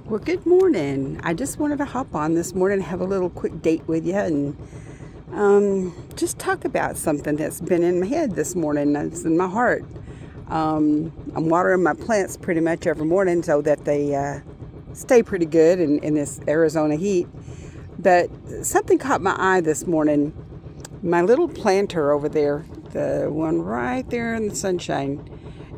Well, good morning. I just wanted to hop on this morning and have a little quick date with you and just talk about something that's been in my head this morning. That's in my heart. I'm watering my plants pretty much every morning so that they stay pretty good in this Arizona heat. But something caught my eye this morning. My little planter over there, the one right there in the sunshine,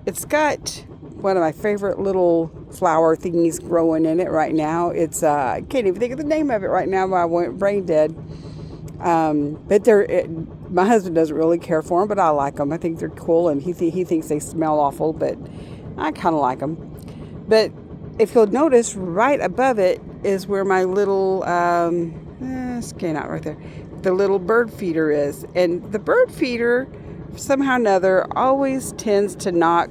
it's got one of my favorite little flower thingies growing in it right now. It's I can't even think of the name of it right now, but I went brain dead. But my husband doesn't really care for them, but I like them. I think they're cool, and he thinks they smell awful, but I kind of like them. But if you'll notice, right above it is where my little scan out right there. The little bird feeder is, and the bird feeder somehow or another always tends to knock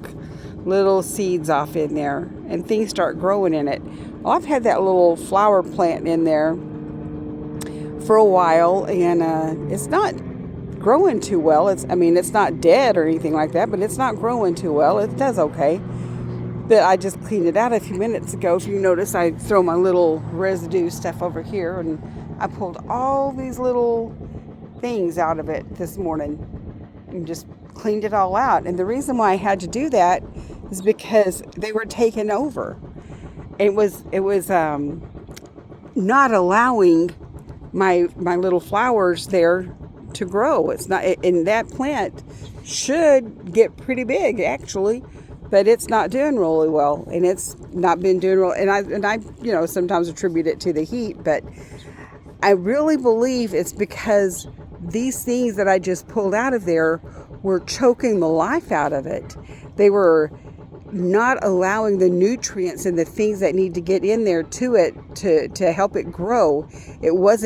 little seeds off in there and things start growing in it. Well, I've had that little flower plant in there for a while, and it's not growing too well. It's not dead or anything like that, but it's not growing too well. It does okay. But I just cleaned it out a few minutes ago. If you notice, I throw my little residue stuff over here, and I pulled all these little things out of it this morning and just cleaned it all out. And the reason why I had to do that is because they were taken over. It was not allowing my little flowers there to grow. It's not, and that plant should get pretty big actually, but it's not doing really well, and it's not been doing well. And I sometimes attribute it to the heat, but I really believe it's because these things that I just pulled out of there were choking the life out of it. They were not allowing the nutrients and the things that need to get in there to it to help it grow. It was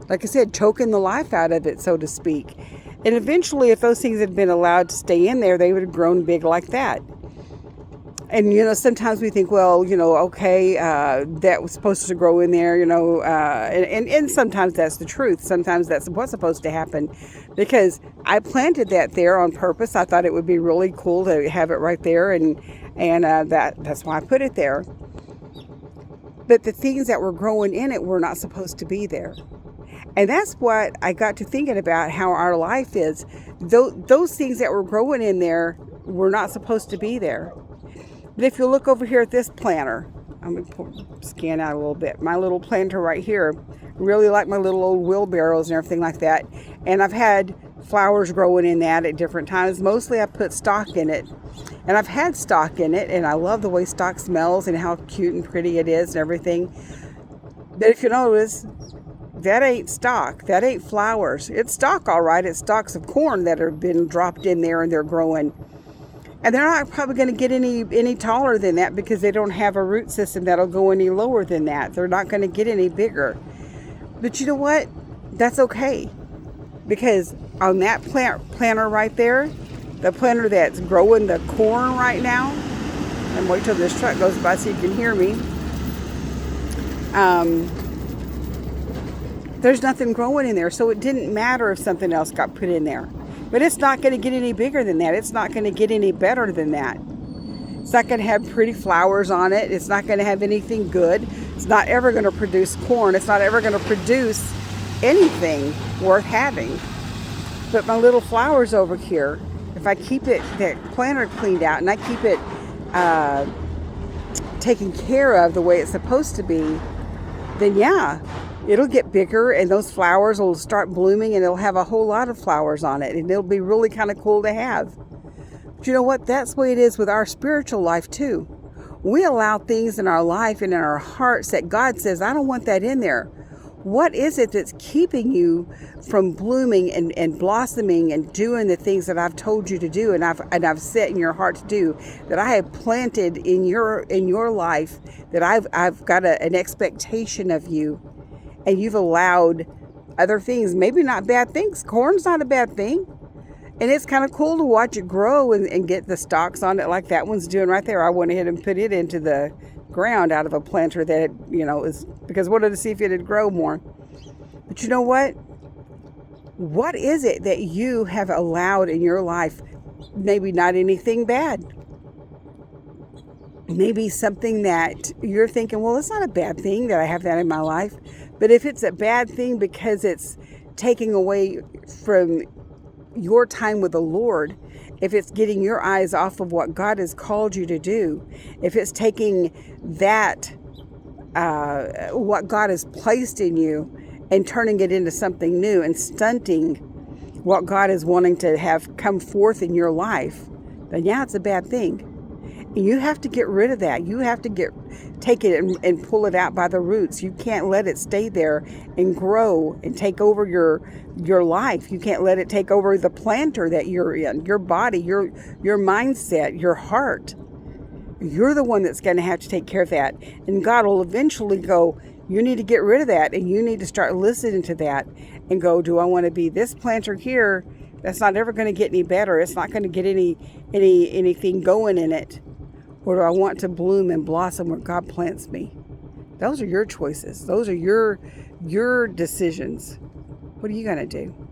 like I said, choking the life out of it, so to speak. And eventually, if those things had been allowed to stay in there, they would have grown big like that. And, sometimes we think, well, okay, that was supposed to grow in there, and sometimes that's the truth. Sometimes that's what's supposed to happen, because I planted that there on purpose. I thought it would be really cool to have it right there, and that's why I put it there. But the things that were growing in it were not supposed to be there. And that's what I got to thinking about, how our life is. Those things that were growing in there were not supposed to be there. But if you look over here at this planter, I'm going to scan out a little bit. My little planter right here, really like my little old wheelbarrows and everything like that. And I've had flowers growing in that at different times. Mostly I put stock in it. And I've had stock in it, and I love the way stock smells and how cute and pretty it is and everything. But if you notice, that ain't stock. That ain't flowers. It's stock, all right. It's stalks of corn that have been dropped in there, and they're growing. And they're not probably going to get any taller than that, because they don't have a root system that'll go any lower than that. They're not going to get any bigger. But you know what? That's okay. Because on that planter right there, the planter that's growing the corn right now, and wait till this truck goes by so you can hear me. There's nothing growing in there, so it didn't matter if something else got put in there. But it's not going to get any bigger than that. It's not going to get any better than that. It's not going to have pretty flowers on it. It's not going to have anything good. It's not ever going to produce corn. It's not ever going to produce anything worth having. But my little flowers over here, if I keep that planter cleaned out, and I keep it taken care of the way it's supposed to be, then yeah, it'll get bigger, and those flowers will start blooming, and it'll have a whole lot of flowers on it, and it'll be really kind of cool to have. But you know what? That's the way it is with our spiritual life too. We allow things in our life and in our hearts that God says, I don't want that in there. What is it that's keeping you from blooming and blossoming and doing the things that I've told you to do, and I've set in your heart to do, that I have planted in your life, that I've got an expectation of you, and you've allowed other things, maybe not bad things. Corn's not a bad thing. And it's kind of cool to watch it grow and get the stalks on it like that one's doing right there. I went ahead and put it into the ground out of a planter that, is because I wanted to see if it'd grow more. But you know what? What is it that you have allowed in your life? Maybe not anything bad. Maybe something that you're thinking, well, it's not a bad thing that I have that in my life. But if it's a bad thing because it's taking away from your time with the Lord, if it's getting your eyes off of what God has called you to do, if it's taking that, what God has placed in you and turning it into something new and stunting what God is wanting to have come forth in your life, then yeah, it's a bad thing. And you have to get rid of that. You have to take it and pull it out by the roots. You can't let it stay there and grow and take over your life. You can't let it take over the planter that you're in, your body, your mindset, your heart. You're the one that's going to have to take care of that. And God will eventually go, you need to get rid of that, and you need to start listening to that and go, do I want to be this planter here? That's not ever going to get any better. It's not going to get anything going in it. Or do I want to bloom and blossom where God plants me? Those are your choices. Those are your decisions. What are you going to do?